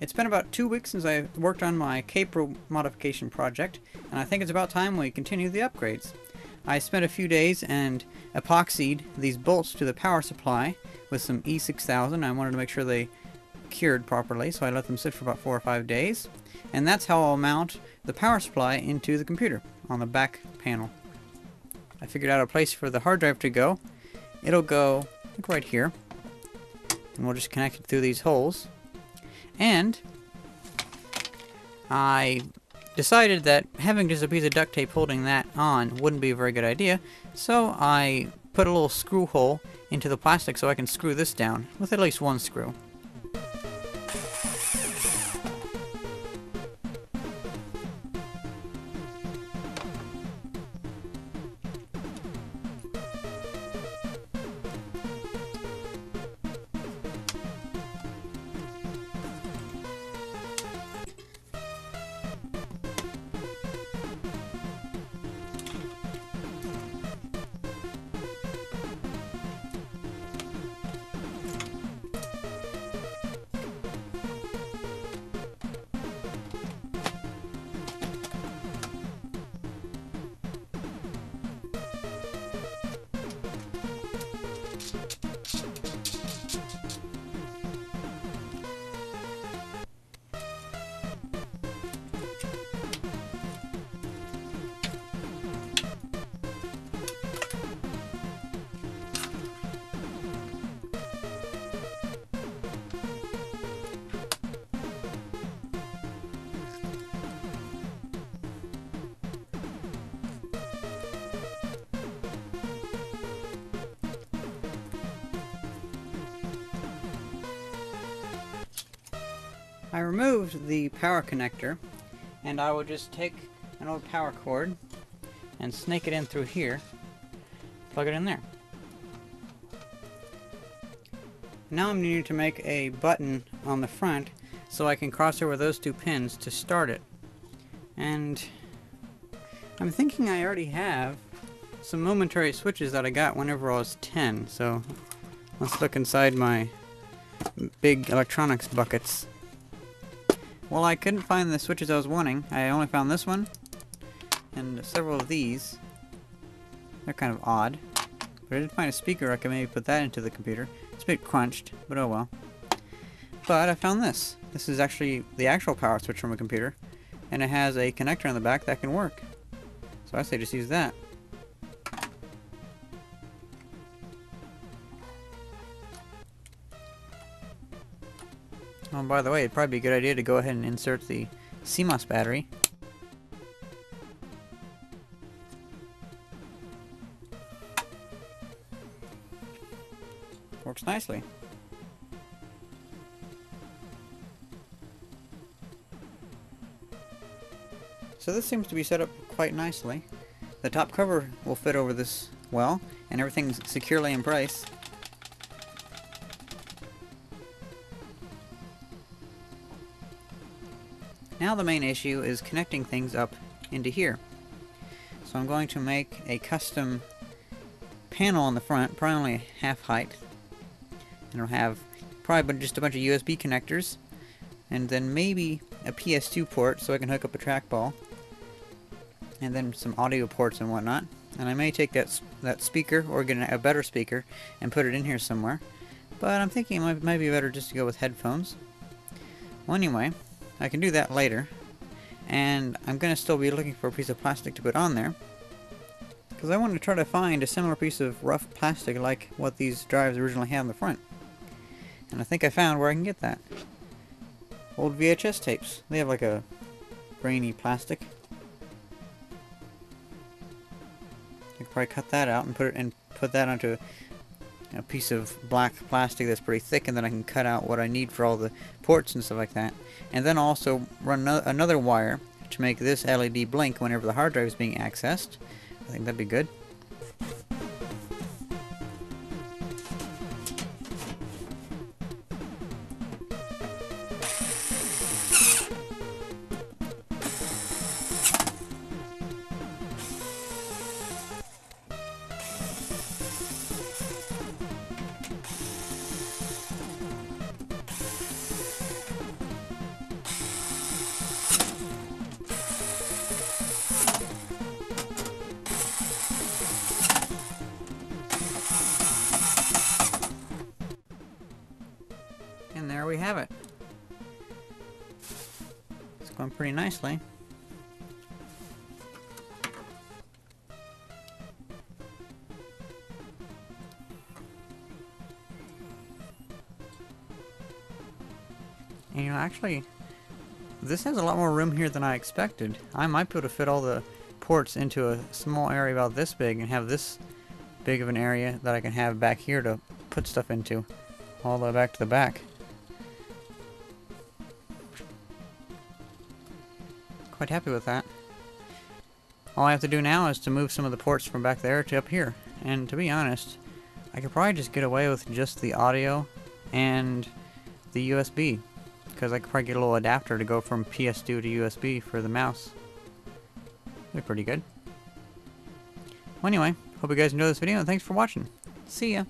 It's been about 2 weeks since I worked on my Kaypro modification project, and I think it's about time we continue the upgrades. I spent a few days and epoxied these bolts to the power supply with some E6000. I wanted to make sure they cured properly, so I let them sit for about 4 or 5 days. And that's how I'll mount the power supply into the computer on the back panel. I figured out a place for the hard drive to go. It'll go, I think, right here. And we'll just connect it through these holes. And I decided that having just a piece of duct tape holding that on wouldn't be a very good idea, so I put a little screw hole into the plastic so I can screw this down with at least one screw. I removed the power connector, and I will just take an old power cord and snake it in through here, plug it in there. Now I'm needing to make a button on the front so I can cross over those two pins to start it. And I'm thinking I already have some momentary switches that I got whenever I was 10, so let's look inside my big electronics buckets. Well, I couldn't find the switches I was wanting. I only found this one and several of these. They're kind of odd. But I did find a speaker. I could maybe put that into the computer. It's a bit crunched, but oh well. But I found this. This is actually the actual power switch from a computer. And it has a connector on the back that can work. So I say just use that. Oh, by the way, it'd probably be a good idea to go ahead and insert the CMOS battery. Works nicely. So this seems to be set up quite nicely. The top cover will fit over this well, and everything's securely in place. Now the main issue is connecting things up into here. So I'm going to make a custom panel on the front, probably only half height. It'll have probably just a bunch of USB connectors, and then maybe a PS2 port so I can hook up a trackball, and then some audio ports and whatnot. And I may take that speaker or get a better speaker and put it in here somewhere. But I'm thinking it might be better just to go with headphones. Well, anyway, I can do that later, and I'm going to still be looking for a piece of plastic to put on there, because I want to try to find a similar piece of rough plastic like what these drives originally had on the front. And I think I found where I can get that. Old VHS tapes. They have like a grainy plastic. I could probably cut that out and put that onto a piece of black plastic that's pretty thick, and then I can cut out what I need for all the ports and stuff like that. And then also run another wire to make this LED blink whenever the hard drive is being accessed. I think that'd be good. going pretty nicely. And you know, actually, this has a lot more room here than I expected. I might be able to fit all the ports into a small area about this big and have this big of an area that I can have back here to put stuff into, all the way back to the back. Quite happy with that. All I have to do now is to move some of the ports from back there to up here. And to be honest, I could probably just get away with just the audio and the USB. Because I could probably get a little adapter to go from PS2 to USB for the mouse. That'd be pretty good. Well, anyway, hope you guys enjoyed this video, and thanks for watching. See ya!